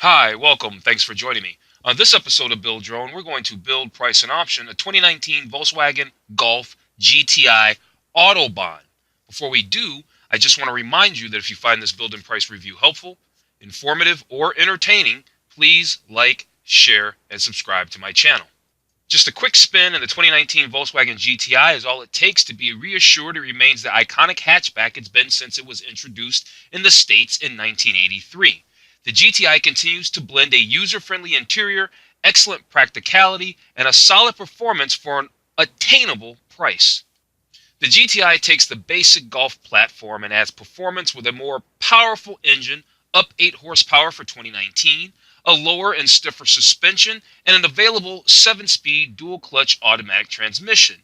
Hi, welcome. Thanks for joining me. On this episode of Build Drone, we're going to build, price, and option a 2019 Volkswagen Golf GTI Autobahn. Before we do, I just want to remind you that if you find this build and price review helpful, informative, or entertaining, please like, share, and subscribe to my channel. Just a quick spin in the 2019 Volkswagen GTI is all it takes to be reassured it remains the iconic hatchback it's been since it was introduced in the States in 1983. The GTI continues to blend a user-friendly interior, excellent practicality, and a solid performance for an attainable price. The GTI takes the basic Golf platform and adds performance with a more powerful engine, up 8 horsepower for 2019, a lower and stiffer suspension, and an available 7-speed dual-clutch automatic transmission.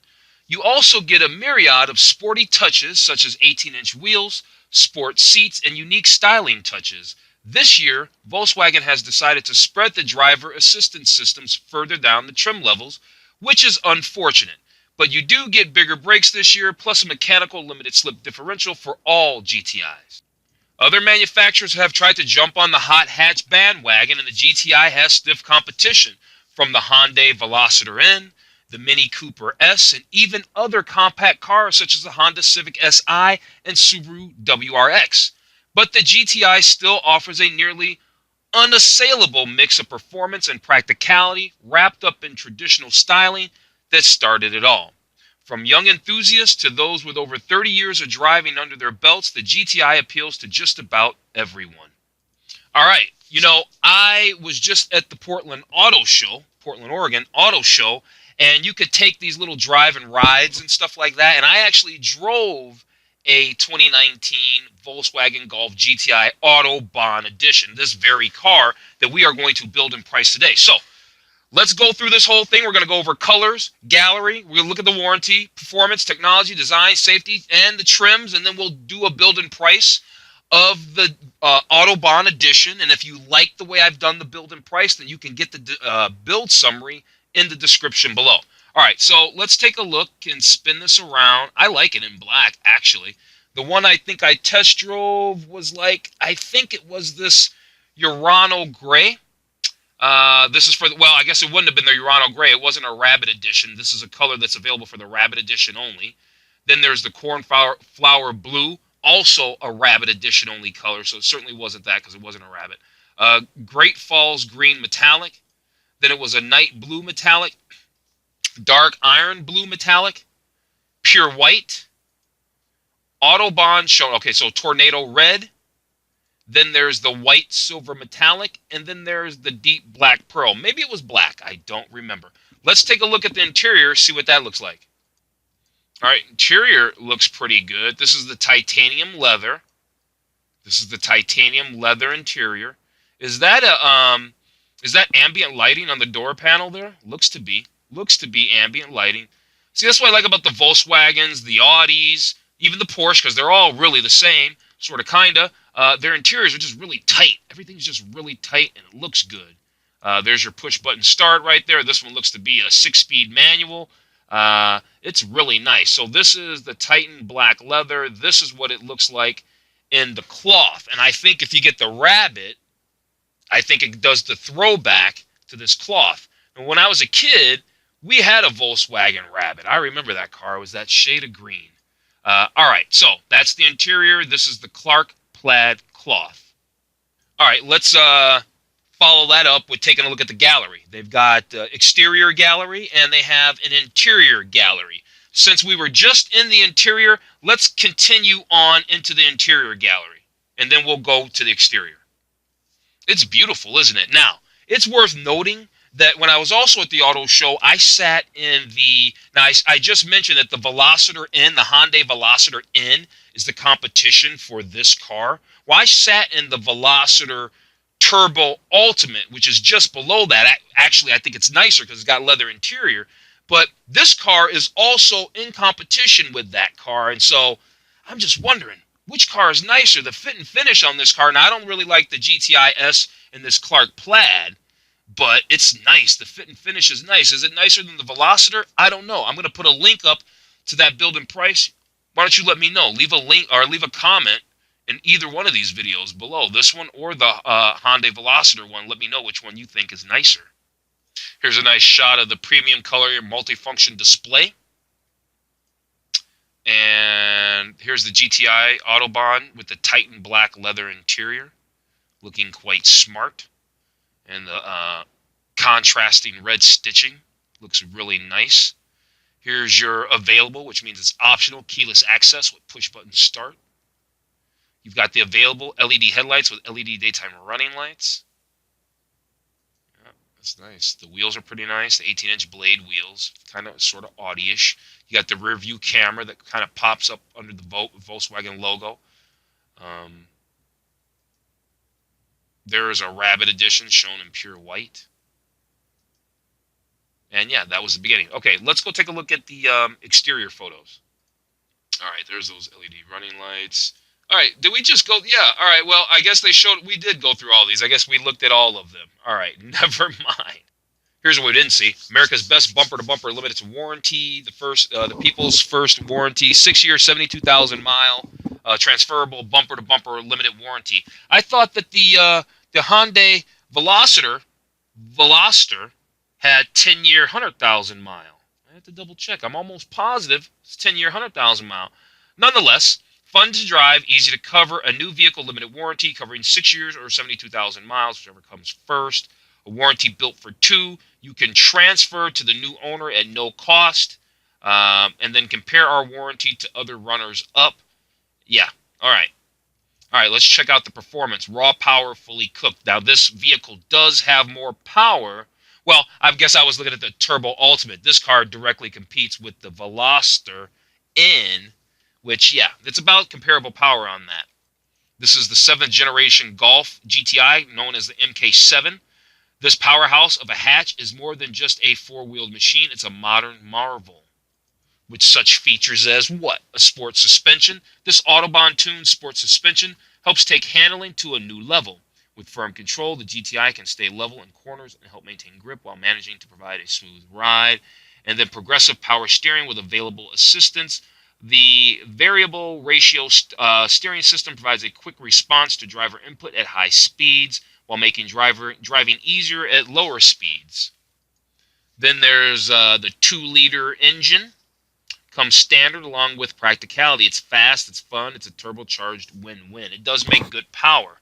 You also get a myriad of sporty touches such as 18-inch wheels, sport seats, and unique styling touches. This year, Volkswagen has decided to spread the driver assistance systems further down the trim levels, which is unfortunate. But you do get bigger brakes this year, plus a mechanical limited slip differential for all GTIs. Other manufacturers have tried to jump on the hot hatch bandwagon, and the GTI has stiff competition from the Hyundai Veloster N, the Mini Cooper S, and even other compact cars such as the Honda Civic Si and Subaru WRX. But the GTI still offers a nearly unassailable mix of performance and practicality wrapped up in traditional styling that started it all. From young enthusiasts to those with over 30 years of driving under their belts, the GTI appeals to just about everyone. All right, I was just at the Portland, Oregon Auto Show, and you could take these little drive and rides and stuff like that, and I actually drove a 2019 Volkswagen Golf GTI Autobahn edition, this very car that we are going to build and price today. So let's go through this whole thing. We're going to go over colors, gallery, we're going to look at the warranty, performance, technology, design, safety, and the trims, and then we'll do a build and price of the Autobahn edition. And if you like the way I've done the build and price, then you can get the build summary in the description below. All right, so let's take a look and spin this around. I like it in black, actually. The one I think I test drove was I think it was this Urano Gray. This is I guess it wouldn't have been the Urano Gray. It wasn't a Rabbit edition. This is a color that's available for the Rabbit edition only. Then there's the Cornflower Blue, also a Rabbit edition only color, so it certainly wasn't that because it wasn't a Rabbit. Great Falls Green Metallic. Then it was a Night Blue Metallic. Dark Iron Blue Metallic, Pure White, Autobahn shown. Okay, so Tornado Red. Then there's the White Silver Metallic, and then there's the Deep Black Pearl. Maybe it was black. I don't remember. Let's take a look at the interior, see what that looks like. All right, interior looks pretty good. This is the titanium leather. This is the titanium leather interior. Is that ambient lighting on the door panel there? Looks to be ambient lighting. See, that's what I like about the Volkswagens, the Audis, even the Porsche, because they're all really the same, sort of, kind of. Their interiors are just really tight. Everything's just really tight, and it looks good. There's your push-button start right there. This one looks to be a 6-speed manual. It's really nice. So this is the Titan black leather. This is what it looks like in the cloth. And I think if you get the Rabbit, I think it does the throwback to this cloth. And when I was a kid, we had a Volkswagen Rabbit. I remember that car. It was that shade of green. All right, so that's the interior. This is the Clark plaid cloth. All right, let's follow that up with taking a look at the gallery. They've got exterior gallery, and they have an interior gallery. Since we were just in the interior, let's continue on into the interior gallery, and then we'll go to the exterior. It's beautiful, isn't it? Now, it's worth noting that when I was also at the auto show, I sat in I just mentioned that the Veloster N, the Hyundai Veloster N, is the competition for this car. Well, I sat in the Veloster Turbo Ultimate, which is just below that. Actually, I think it's nicer because it's got leather interior. But this car is also in competition with that car. And so I'm just wondering, which car is nicer? The fit and finish on this car. Now, I don't really like the GTI S and this Clark Plaid, but it's nice. The fit and finish is nice. Is it nicer than the Veloster? I don't know. I'm going to put a link up to that build and price. Why don't you let me know? Leave a link or leave a comment in either one of these videos below, this one or the Hyundai Veloster one. Let me know which one you think is nicer. Here's a nice shot of the premium color multifunction display. And here's the GTI Autobahn with the Titan black leather interior, looking quite smart. And the contrasting red stitching looks really nice. Here's your available, which means it's optional keyless access with push button start. You've got the available LED headlights with LED daytime running lights. Yeah, that's nice. The wheels are pretty nice. The 18-inch blade wheels, kind of sort of Audi-ish. You got the rear view camera that kind of pops up under the Volkswagen logo. There is a Rabbit edition shown in pure white. And yeah, that was the beginning. Okay, let's go take a look at the exterior photos. All right, there's those LED running lights. All right, did we just go? Yeah, all right, well, I guess we did go through all these. I guess we looked at all of them. All right, never mind. Here's what we didn't see. America's best bumper-to-bumper limited warranty, the people's first warranty, 6-year, 72,000-mile, transferable bumper-to-bumper limited warranty. I thought that the Hyundai Veloster had 10-year, 100,000-mile. I have to double check. I'm almost positive it's 10-year, 100,000-mile. Nonetheless, fun to drive, easy to cover, a new vehicle limited warranty covering 6 years or 72,000 miles, whichever comes first. A warranty built for 2. You can transfer to the new owner at no cost, and then compare our warranty to other runners-up. Yeah, all right. All right, let's check out the performance. Raw power, fully cooked. Now, this vehicle does have more power. Well, I guess I was looking at the Turbo Ultimate. This car directly competes with the Veloster N, which, yeah, it's about comparable power on that. This is the 7th generation Golf GTI, known as the MK7. This powerhouse of a hatch is more than just a four-wheeled machine. It's a modern marvel. With such features as what? A sport suspension. This Autobahn-tuned sport suspension helps take handling to a new level. With firm control, the GTI can stay level in corners and help maintain grip while managing to provide a smooth ride. And then progressive power steering with available assistance. The variable ratio steering system provides a quick response to driver input at high speeds while making driving easier at lower speeds. Then there's the 2-liter engine. Comes standard along with practicality. It's fast, it's fun, it's a turbocharged win-win. It does make good power.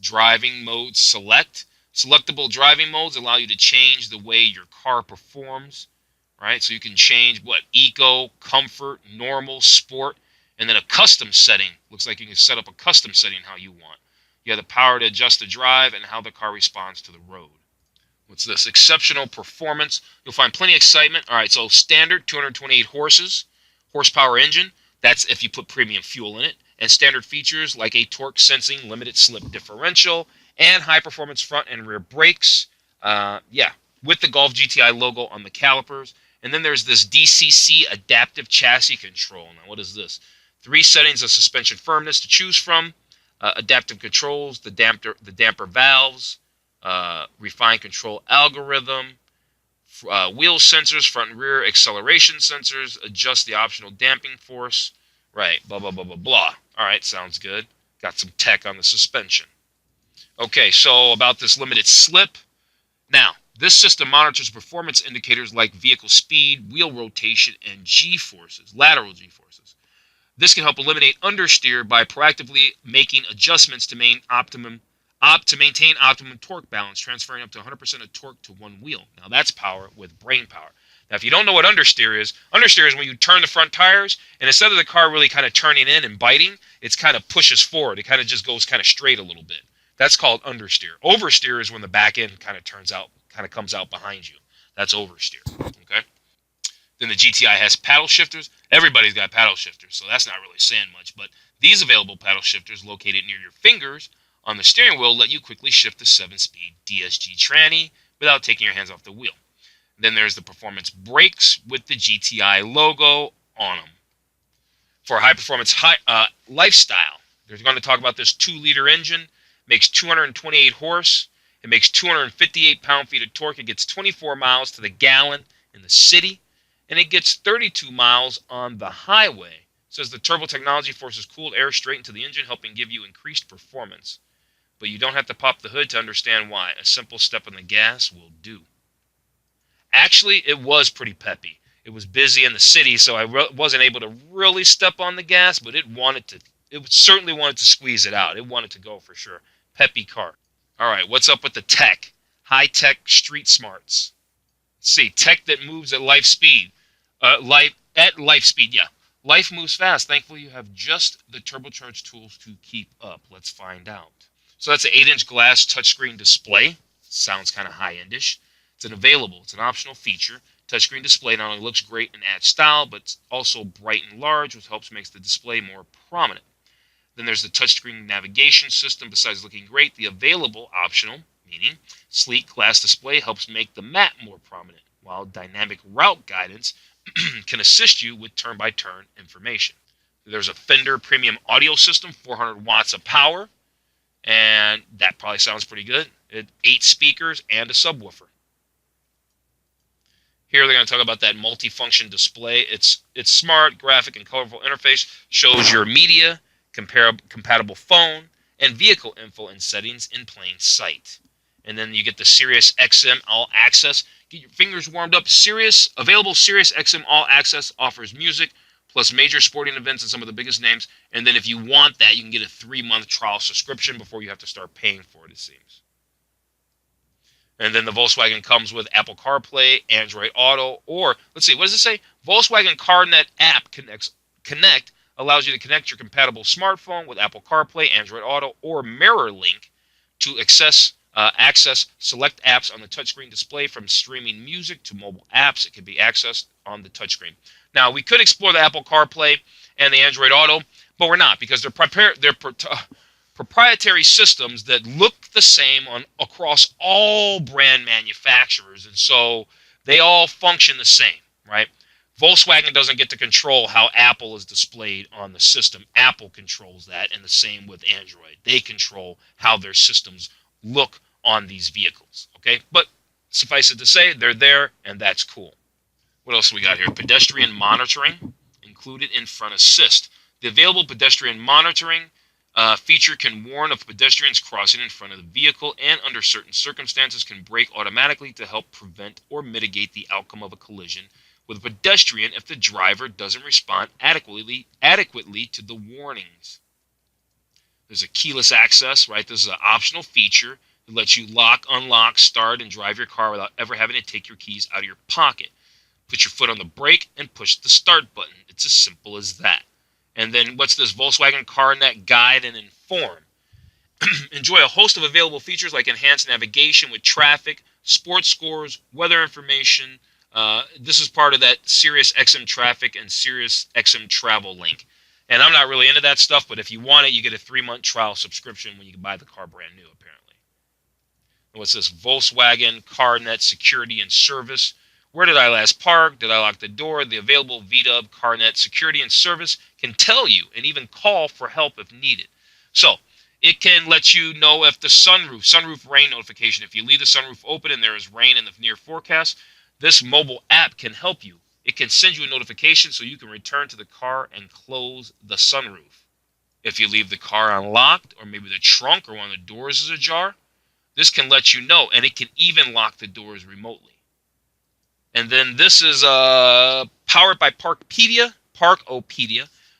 Driving mode select. Selectable driving modes allow you to change the way your car performs, right? So you can change eco, comfort, normal, sport, and then a custom setting. Looks like you can set up a custom setting how you want. You have the power to adjust the drive and how the car responds to the road. What's this? Exceptional performance. You'll find plenty of excitement. All right, so standard 228 horsepower engine. That's if you put premium fuel in it. And standard features like a torque sensing limited slip differential and high performance front and rear brakes. With the Golf GTI logo on the calipers. And then there's this DCC adaptive chassis control. Now, what is this? 3 settings of suspension firmness to choose from. Adaptive controls, the damper valves. Refined control algorithm, wheel sensors, front and rear acceleration sensors, adjust the optional damping force, right, blah, blah, blah, blah, blah. All right, sounds good. Got some tech on the suspension. Okay, so about this limited slip. Now, this system monitors performance indicators like vehicle speed, wheel rotation, and G-forces, lateral G-forces. This can help eliminate understeer by proactively making adjustments to maintain optimum torque balance, transferring up to 100% of torque to one wheel. Now that's power with brain power. Now if you don't know what understeer is when you turn the front tires, and instead of the car really kind of turning in and biting, it's kind of pushes forward. It kind of just goes kind of straight a little bit. That's called understeer. Oversteer is when the back end kind of comes out behind you. That's oversteer. Okay. Then the GTI has paddle shifters. Everybody's got paddle shifters, so that's not really saying much. But these available paddle shifters located near your fingers on the steering wheel let you quickly shift the 7-speed DSG tranny without taking your hands off the wheel. Then there's the performance brakes with the GTI logo on them. For a high-performance lifestyle, they're going to talk about this 2-liter engine. Makes 228 horse. It makes 258 pound-feet of torque. It gets 24 miles to the gallon in the city. And it gets 32 miles on the highway says the turbo technology forces cooled air straight into the engine, helping give you increased performance. But you don't have to pop the hood to understand why. A simple step on the gas will do. Actually, it was pretty peppy. It was busy in the city, so I wasn't able to really step on the gas, but it certainly wanted to squeeze it out. It wanted to go for sure. Peppy car. All right, what's up with the tech? High-tech street smarts. Let's see, tech that moves at life speed. Life speed, yeah. Life moves fast. Thankfully, you have just the turbocharged tools to keep up. Let's find out. So that's an 8-inch glass touchscreen display. Sounds kind of high-endish. It's unavailable. It's an optional feature. Touchscreen display not only looks great and adds style, but it's also bright and large, which helps make the display more prominent. Then there's the touchscreen navigation system. Besides looking great, the available optional, meaning sleek glass display, helps make the map more prominent, while dynamic route guidance can assist you with turn-by-turn information. There's a Fender premium audio system, 400 watts of power, and that probably sounds pretty good. 8 speakers and a subwoofer. Here they're going to talk about that multifunction display. It's smart, graphic, and colorful interface. Shows your media, compatible phone, and vehicle info and settings in plain sight. And then you get the Sirius XM All Access. Get your fingers warmed up. Available Sirius XM All Access offers music, plus major sporting events and some of the biggest names. And then if you want that, you can get a 3-month trial subscription before you have to start paying for it, it seems. And then the Volkswagen comes with Apple CarPlay, Android Auto, or, let's see, what does it say? Volkswagen CarNet app Connect allows you to connect your compatible smartphone with Apple CarPlay, Android Auto, or Mirror Link to access select apps on the touchscreen display, from streaming music to mobile apps. It can be accessed on the touchscreen. Now, we could explore the Apple CarPlay and the Android Auto, but we're not, because they're proprietary systems that look the same across all brand manufacturers, and so they all function the same, right? Volkswagen doesn't get to control how Apple is displayed on the system. Apple controls that, and the same with Android. They control how their systems look on these vehicles, okay? But suffice it to say, they're there, and that's cool. What else do we got here? Pedestrian monitoring included in front assist. The available pedestrian monitoring feature can warn of pedestrians crossing in front of the vehicle, and under certain circumstances can brake automatically to help prevent or mitigate the outcome of a collision with a pedestrian if the driver doesn't respond adequately to the warnings. There's a keyless access, right? This is an optional feature that lets you lock, unlock, start, and drive your car without ever having to take your keys out of your pocket. Put your foot on the brake and push the start button. It's as simple as that. And then what's this? Volkswagen CarNet Guide and Inform. Enjoy a host of available features like enhanced navigation with traffic, sports scores, weather information. This is part of that Sirius XM Traffic and Sirius XM Travel link. And I'm not really into that stuff, but if you want it, you get a 3-month trial subscription when you can buy the car brand new, apparently. And what's this? Volkswagen CarNet Security and Service. Where did I last park? Did I lock the door? The available VW CarNet Security and Service can tell you and even call for help if needed. So it can let you know if the sunroof rain notification, if you leave the sunroof open and there is rain in the near forecast, this mobile app can help you. It can send you a notification so you can return to the car and close the sunroof. If you leave the car unlocked, or maybe the trunk or one of the doors is ajar, this can let you know, and it can even lock the doors remotely. And then this is powered by Parkopedia.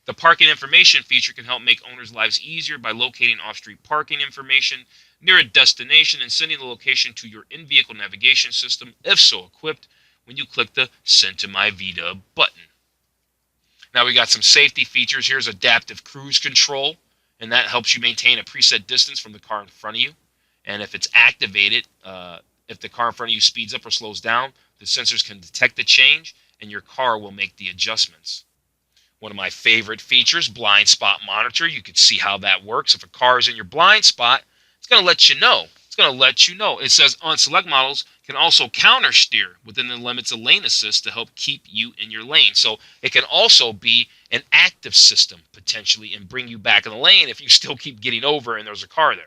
The parking information feature can help make owners' lives easier by locating off-street parking information near a destination and sending the location to your in-vehicle navigation system, if so equipped, when you click the Send to My VW button. Now we got some safety features. Here's adaptive cruise control, and that helps you maintain a preset distance from the car in front of you. And if it's activated, if the car in front of you speeds up or slows down, the sensors can detect the change, and your car will make the adjustments. One of my favorite features, blind spot monitor. You can see how that works. If a car is in your blind spot, it's going to let you know. It says on select models can also counter steer within the limits of lane assist to help keep you in your lane. So it can also be an active system potentially and bring you back in the lane if you still keep getting over and there's a car there.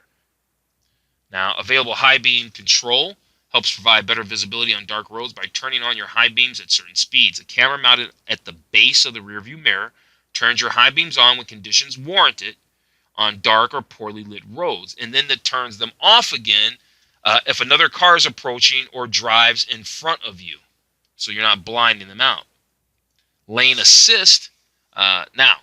Now, available high beam control helps provide better visibility on dark roads by turning on your high beams at certain speeds. A camera mounted at the base of the rearview mirror Turns your high beams on when conditions warrant it on dark or poorly lit roads, and then it turns them off again if another car is approaching or drives in front of you, so you're not blinding them out. Lane assist. Now,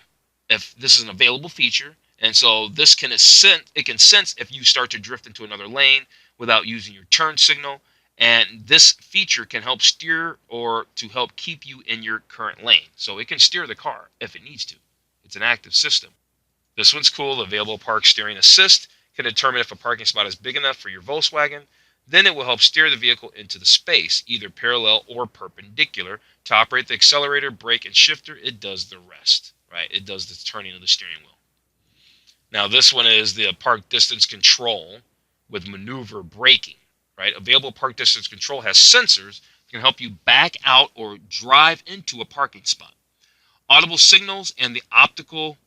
if this is an available feature, and so this can sense if you start to drift into another lane without using your turn signal, and this feature can help steer or to help keep you in your current lane. So it can steer the car if it needs to. It's an active system. This one's cool. The available park steering assist can determine if a parking spot is big enough for your Volkswagen. Then it will help steer the vehicle into the space, either parallel or perpendicular. To operate the accelerator, brake, and shifter, it does the rest, right? It does the turning of the steering wheel. Now, this one is the park distance control with maneuver braking, right? Available park distance control has sensors that can help you back out or drive into a parking spot. Audible signals and the optical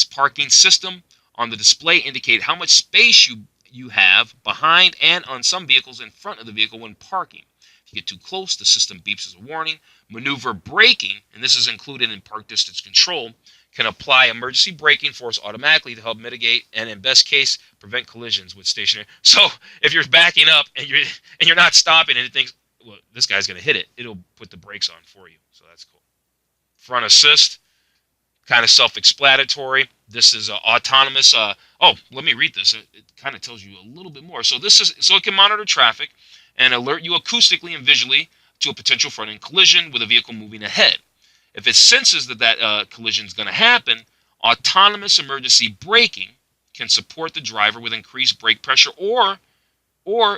parking system on the display indicate how much space you have behind and on some vehicles in front of the vehicle when parking. If you get too close, the system beeps as a warning. Maneuver braking, and this is included in park distance control, can apply emergency braking force automatically to help mitigate and, in best case, prevent collisions with stationary. So if you're backing up and you're not stopping and it thinks, well, this guy's going to hit it, it'll put the brakes on for you. So that's cool. Front assist, kind of self-explanatory. This is autonomous. Let me read this. It kind of tells you a little bit more. So it can monitor traffic and alert you acoustically and visually to a potential front-end collision with a vehicle moving ahead. If it senses that collision is going to happen, autonomous emergency braking can support the driver with increased brake pressure, or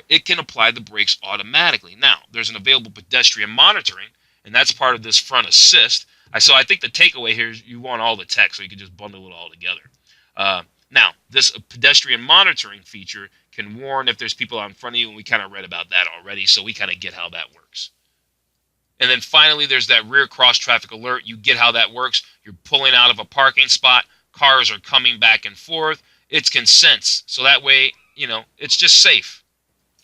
it can apply the brakes automatically. Now, there's an available pedestrian monitoring, and that's part of this front assist. So I think the takeaway here is you want all the tech, so you can just bundle it all together. Now, this pedestrian monitoring feature can warn if there's people out in front of you, and we kind of read about that already, so we kind of get how that works. And then finally, there's that rear cross traffic alert. You get how that works. You're pulling out of a parking spot. Cars are coming back and forth. It can sense. So that way, it's just safe.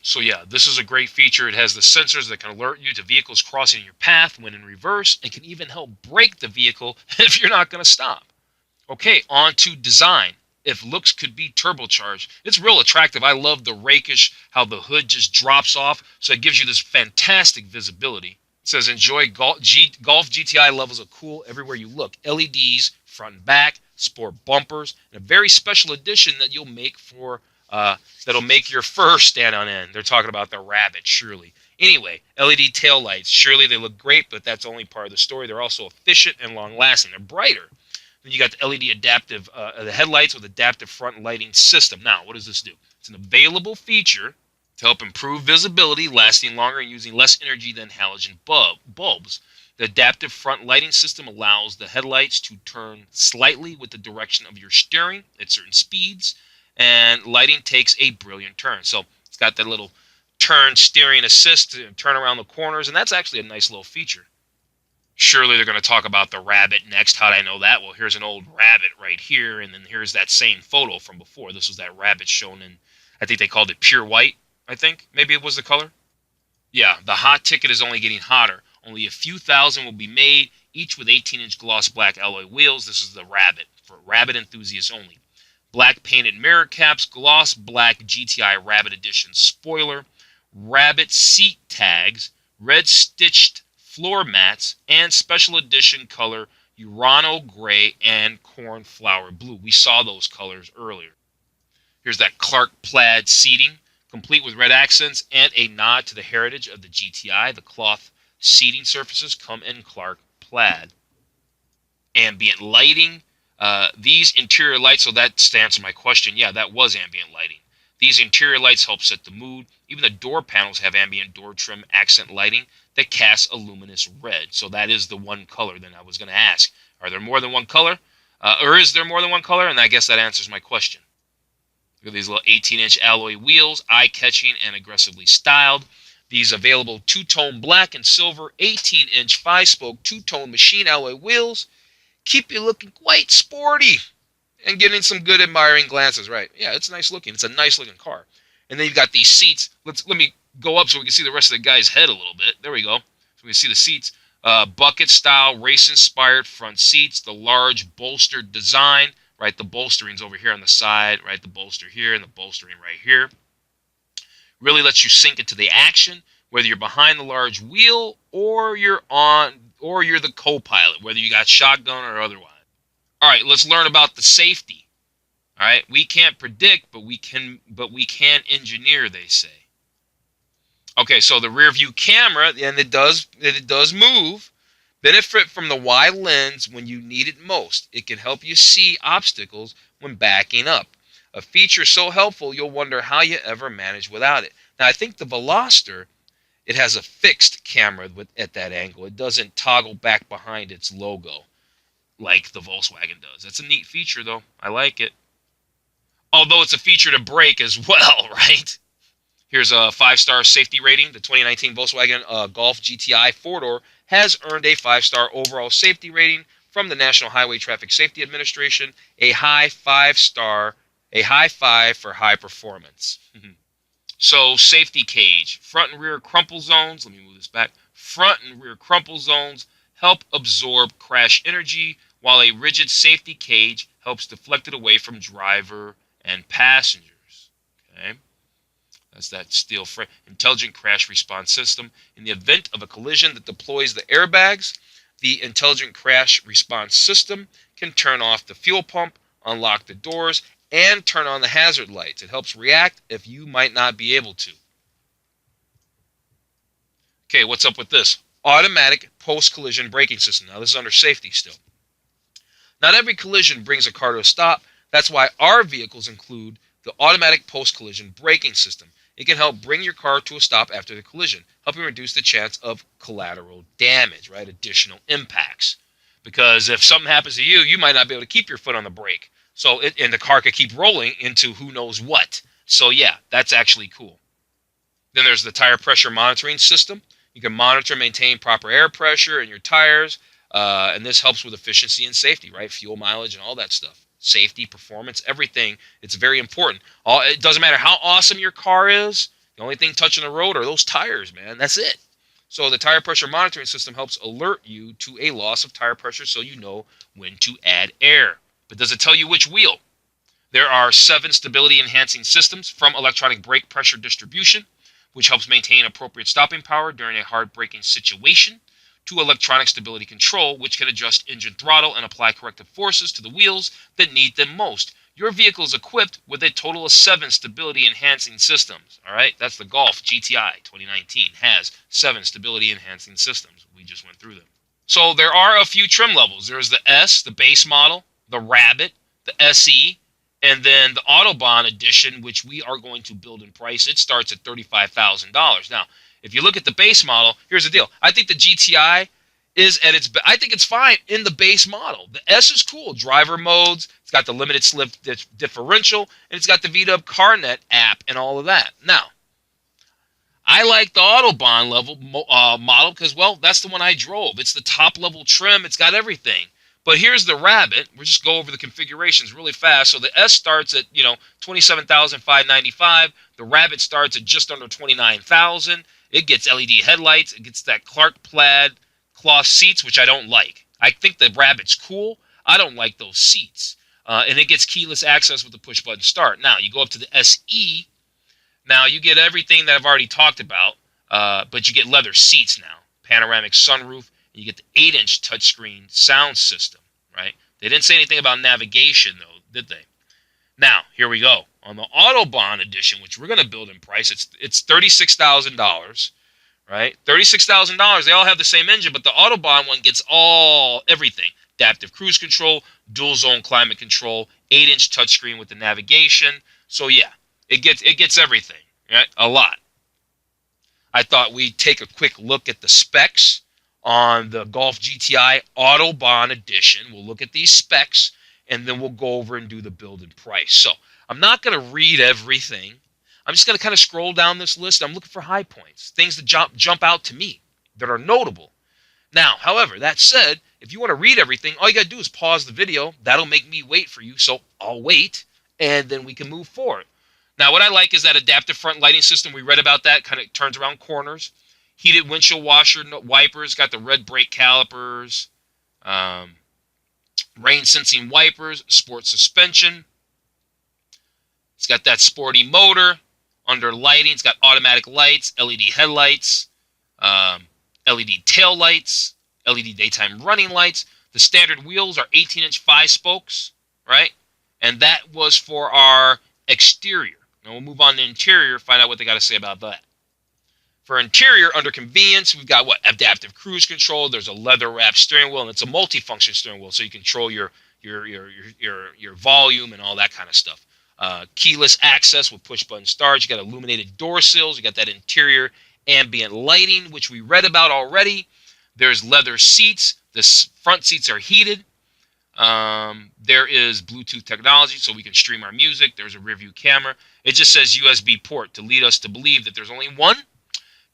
So yeah, this is a great feature. It has the sensors that can alert you to vehicles crossing your path when in reverse, and can even help brake the vehicle if you're not going to stop. Okay, on to design. If looks could be turbocharged, it's real attractive. I love the rakish, how the hood just drops off, so it gives you this fantastic visibility. It says, enjoy Golf GTI levels of cool everywhere you look. LEDs, front and back, sport bumpers, and a very special edition that you'll make that'll make your fur stand on end. They're talking about the Rabbit, surely. Anyway, LED taillights, surely they look great, but that's only part of the story. They're also efficient and long-lasting. They're brighter. Then you got the LED adaptive, the headlights with adaptive front lighting system. Now, what does this do? It's an available feature to help improve visibility, lasting longer and using less energy than halogen bulbs. The adaptive front lighting system allows the headlights to turn slightly with the direction of your steering at certain speeds, and lighting takes a brilliant turn. So it's got that little turn steering assist to turn around the corners, and that's actually a nice little feature. Surely they're going to talk about the Rabbit next. How did I know that? Well, here's an old Rabbit right here, and then here's that same photo from before. This was that Rabbit shown in, I think they called it pure white, I think. Maybe it was the color. Yeah, the hot ticket is only getting hotter. Only a few thousand will be made, each with 18-inch gloss black alloy wheels. This is the Rabbit, for Rabbit enthusiasts only. Black painted mirror caps, gloss black GTI Rabbit Edition spoiler, Rabbit seat tags, red stitched floor mats, and special edition color Urano gray and cornflower blue. We saw those colors earlier. Here's that Clark plaid seating, complete with red accents and a nod to the heritage of the GTI. The cloth seating surfaces come in Clark plaid. Ambient lighting. These interior lights, so that stands to my question. Yeah, that was ambient lighting. These interior lights help set the mood. Even the door panels have ambient door trim accent lighting that casts a luminous red. So that is the one color. Then I was going to ask, are there more than one color? Or is there more than one color? And I guess that answers my question. Look at these little 18-inch alloy wheels, eye-catching and aggressively styled. These available two-tone black and silver 18-inch 5-spoke two-tone machine alloy wheels keep you looking quite sporty and getting some good admiring glances, right? Yeah, it's nice looking. It's a nice looking car. And then you've got these seats. Let me go up so we can see the rest of the guy's head a little bit. There we go. So we can see the seats. Bucket style, race inspired front seats, the large bolstered design, right? The bolstering's over here on the side, right? The bolster here and the bolstering right here. Really lets you sink into the action, whether you're behind the large wheel or you're the co-pilot, whether you got shotgun or otherwise. All right, let's learn about the safety. All right, we can't predict, but we can engineer, they say. Okay, so the rear view camera, and it does move, benefit from the wide lens when you need it most. It can help you see obstacles when backing up. A feature so helpful you'll wonder how you ever manage without it. Now, I think the Veloster, it has a fixed camera at that angle. It doesn't toggle back behind its logo like the Volkswagen does. That's a neat feature, though. I like it. Although it's a feature to brake as well, right? Here's a 5-star safety rating. The 2019 Volkswagen Golf GTI 4-door has earned a 5-star overall safety rating from the National Highway Traffic Safety Administration, a high 5-star, a high 5 for high performance. So, safety cage, front and rear crumple zones. Let me move this back. Front and rear crumple zones help absorb crash energy, while a rigid safety cage helps deflect it away from driver and passengers. Okay. That's that steel frame. Intelligent crash response system. In the event of a collision that deploys the airbags, the intelligent crash response system can turn off the fuel pump, unlock the doors, and turn on the hazard lights. It helps react if you might not be able to. Okay, what's up with this? Automatic post-collision braking system. Now, this is under safety still. Not every collision brings a car to a stop. That's why our vehicles include the automatic post-collision braking system. It can help bring your car to a stop after the collision, helping reduce the chance of collateral damage, right? Additional impacts. Because if something happens to you, you might not be able to keep your foot on the brake. And the car could keep rolling into who knows what. So yeah, that's actually cool. Then there's the tire pressure monitoring system. You can monitor and maintain proper air pressure in your tires. And this helps with efficiency and safety, right? Fuel mileage and all that stuff. Safety, performance, everything. It's very important. It doesn't matter how awesome your car is. The only thing touching the road are those tires, man. That's it. So the tire pressure monitoring system helps alert you to a loss of tire pressure so you know when to add air. But does it tell you which wheel? There are 7 stability enhancing systems, from electronic brake pressure distribution, which helps maintain appropriate stopping power during a hard braking situation, to electronic stability control, which can adjust engine throttle and apply corrective forces to the wheels that need them most. Your vehicle is equipped with a total of 7 stability enhancing systems. All right, that's the Golf GTI 2019 has 7 stability enhancing systems. We just went through them. So there are a few trim levels. There's the S, the base model, the Rabbit, the SE, and then the Autobahn edition, which we are going to build in price. It starts at $35,000. Now, if you look at the base model, here's the deal. I think the GTI is at its I think it's fine in the base model. The S is cool. Driver modes. It's got the limited slip differential, and it's got the VW CarNet app and all of that. Now, I like the Autobahn level model because, well, that's the one I drove. It's the top level trim. It's got everything. But here's the Rabbit. We'll just go over the configurations really fast. So the S starts at, $27,595. The Rabbit starts at just under $29,000. It gets LED headlights. It gets that Clark plaid cloth seats, which I don't like. I think the Rabbit's cool. I don't like those seats. And it gets keyless access with the push-button start. Now, you go up to the SE. Now, you get everything that I've already talked about, but you get leather seats now. Panoramic sunroof. You get the 8-inch touchscreen sound system, right? They didn't say anything about navigation, though, did they? Now, here we go. On the Autobahn edition, which we're going to build in price, it's $36,000, right? $36,000. They all have the same engine, but the Autobahn one gets everything. Adaptive cruise control, dual zone climate control, 8-inch touchscreen with the navigation. So yeah, it gets everything, right? A lot. I thought we'd take a quick look at the specs on the Golf GTI Autobahn edition. We'll look at these specs, and then we'll go over and do the build and price. So I'm not going to read everything. I'm just going to kind of scroll down this list. I'm looking for high points, things that jump out to me that are notable. Now, however, that said, if you want to read everything, all you got to do is pause the video. That'll make me wait for you, so I'll wait, and then we can move forward. Now, what I like is that adaptive front lighting system. We read about that. Kind of turns around corners. Heated windshield washer wipers, got the red brake calipers, rain sensing wipers, sport suspension. It's got that sporty motor. Under lighting, it's got automatic lights, LED headlights, LED tail lights, LED daytime running lights. The standard wheels are 18-inch 5-spokes, right? And that was for our exterior. Now we'll move on to interior, find out what they got to say about that. For interior, under convenience, we've got what? Adaptive cruise control. There's a leather-wrapped steering wheel, and it's a multi-function steering wheel, so you control your volume and all that kind of stuff. Keyless access with push-button start. You got illuminated door sills. You got that interior ambient lighting, which we read about already. There's leather seats. The front seats are heated. There is Bluetooth technology, so we can stream our music. There's a rear view camera. It just says USB port to lead us to believe that there's only one.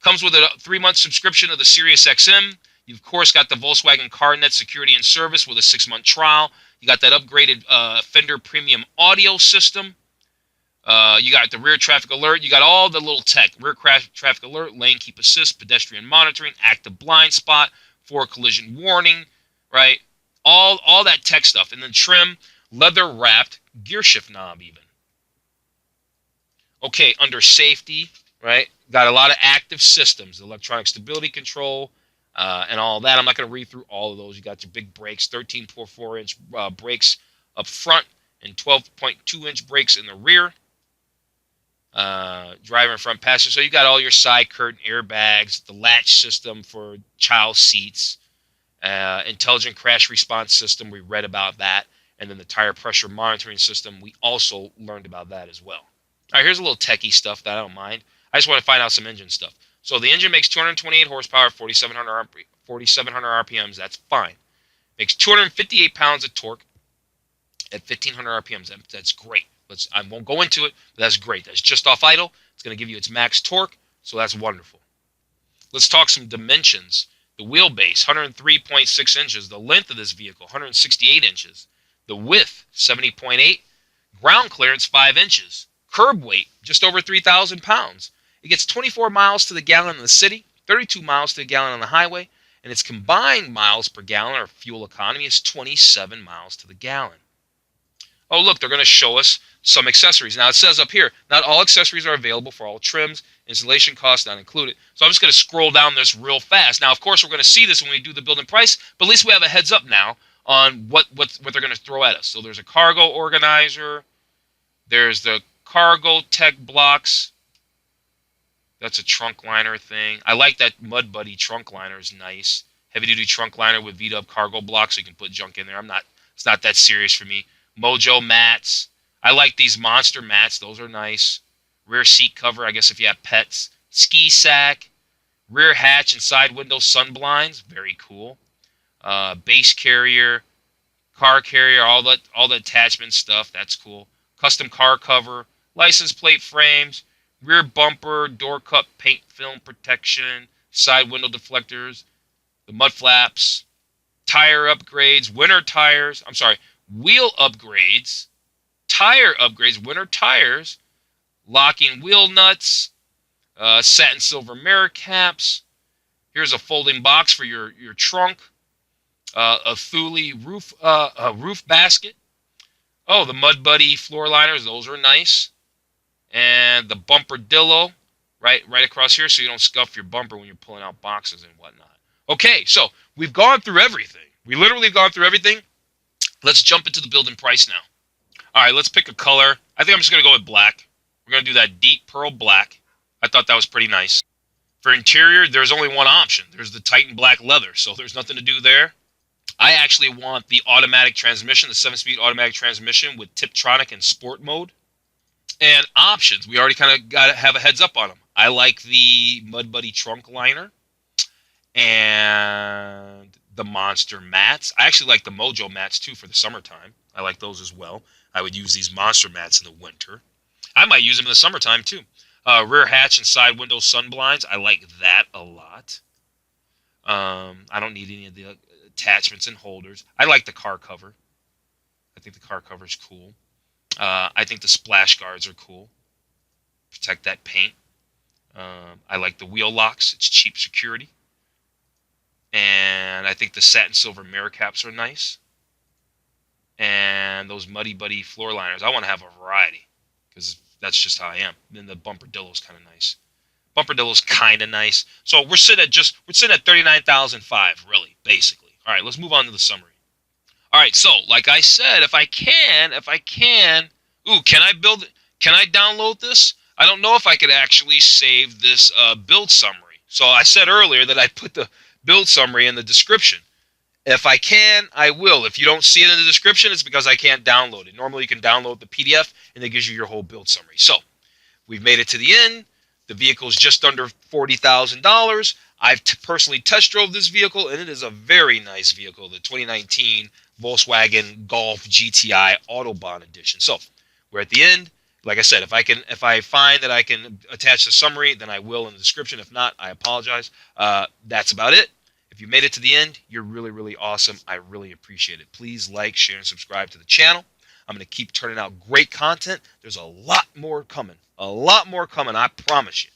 Comes with a 3-month subscription of the Sirius XM. You've, of course, got the Volkswagen CarNet security and service with a 6-month trial. You got that upgraded Fender Premium audio system. You got the rear traffic alert. You got all the little tech. Rear traffic alert, lane keep assist, pedestrian monitoring, active blind spot, forward collision warning, right? All that tech stuff. And then trim, leather-wrapped gear shift knob even. Okay, under safety, right? Got a lot of active systems, electronic stability control, and all that. I'm not going to read through all of those. You got your big brakes, 13.4-inch brakes up front and 12.2-inch brakes in the rear. Driver and front passenger. So you got all your side curtain airbags, the latch system for child seats, intelligent crash response system. We read about that. And then the tire pressure monitoring system. We also learned about that as well. All right, here's a little techie stuff that I don't mind. I just want to find out some engine stuff. So the engine makes 228 horsepower, 4,700 RPMs. That's fine. Makes 258 pounds of torque at 1,500 RPMs. That's great. I won't go into it, but that's great. That's just off idle. It's going to give you its max torque, so that's wonderful. Let's talk some dimensions. The wheelbase, 103.6 inches. The length of this vehicle, 168 inches. The width, 70.8. Ground clearance, 5 inches. Curb weight, just over 3,000 pounds. It gets 24 miles to the gallon in the city, 32 miles to the gallon on the highway, and its combined miles per gallon, or fuel economy, is 27 miles to the gallon. Oh, look, they're going to show us some accessories. Now, it says up here, not all accessories are available for all trims. Installation costs not included. So I'm just going to scroll down this real fast. Now, of course, we're going to see this when we do the build and price, but at least we have a heads up now on what they're going to throw at us. So there's a cargo organizer. There's the cargo tech blocks. That's a trunk liner thing. I like that Mud Buddy trunk liner. Is nice. Heavy-duty trunk liner with V-dub cargo blocks so you can put junk in there. It's not that serious for me. Mojo mats. I like these monster mats. Those are nice. Rear seat cover, I guess if you have pets. Ski sack. Rear hatch and side window sun blinds. Very cool. Base carrier. Car carrier. All the attachment stuff. That's cool. Custom car cover. License plate frames. Rear bumper. Door cup paint film protection. Side window deflectors. The mud flaps. Tire upgrades. Winter tires. I'm sorry. Wheel upgrades, tire upgrades, winter tires, locking wheel nuts, satin silver mirror caps. Here's a folding box for your trunk, a Thule roof basket. Oh, the Mud Buddy floor liners, those are nice. And the bumper dillo right across here so you don't scuff your bumper when you're pulling out boxes and whatnot. Okay, so we've gone through everything. We literally have gone through everything. Let's jump into the build and price now. All right, let's pick a color. I think I'm just going to go with black. We're going to do that deep pearl black. I thought that was pretty nice. For interior, there's only one option. There's the Titan black leather, so there's nothing to do there. I actually want the automatic transmission, the 7-speed automatic transmission with Tiptronic and sport mode. And options, we already kind of got to have a heads up on them. I like the Mud Buddy trunk liner and the monster mats. I actually like the Mojo mats too for the summertime. I like those as well. I would use these monster mats in the winter. I might use them in the summertime too. Rear hatch and side window sun blinds. I like that a lot. I don't need any of the attachments and holders. I like the car cover. I think the car cover is cool. I think the splash guards are cool. Protect that paint. I like the wheel locks. It's cheap security. And I think the satin silver mirror caps are nice. And those Muddy Buddy floor liners. I want to have a variety because that's just how I am. Then the Bumperdillo's kind of nice. Bumperdillo's kind of nice. So we're sitting at 39,005 really, basically. All right, let's move on to the summary. All right, so like I said, if I can, ooh, can I download this? I don't know if I could actually save this build summary. So I said earlier that I put the build summary in the description. If I can, I will. If you don't see it in the description, it's because I can't download it. Normally you can download the PDF and it gives you your whole build summary. So we've made it to the end. The vehicle is just under $40,000. I've personally test drove this vehicle, and it is a very nice vehicle, the 2019 Volkswagen Golf GTI Autobahn edition. So we're at the end. Like I said, if I find that I can attach the summary, then I will in the description. If not, I apologize. That's about it. If you made it to the end, you're really, really awesome. I really appreciate it. Please like, share, and subscribe to the channel. I'm going to keep turning out great content. There's a lot more coming. I promise you.